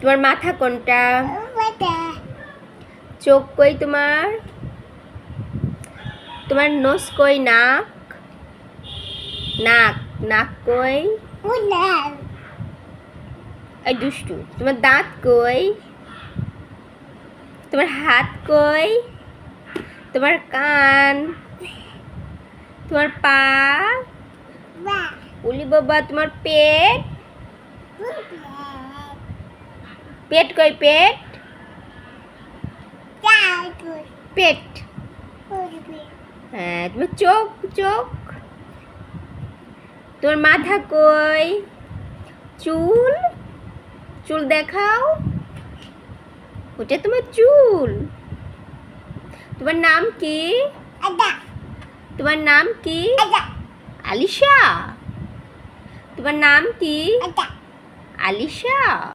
তোমার মাথা কোনটা? চোখ কই তোমার? তোমার নোজ কই? নাক নাক নাক কই? এই দুষ্টু, তোমার দাঁত কই? তোমার হাত কই? তোমার কান? তোমার পা? উলি বাবা, তোমার পেট? পেট কই? পেট পেট হ্যাঁ। তোমার চোখ? চোখ? তোমার মাথা কই? চুল? চুল দেখাও, ওটা তোমার চুল। তোমার নাম কি? তোমার নাম কি? আলিশা। তোমার নাম কি? আলিশা।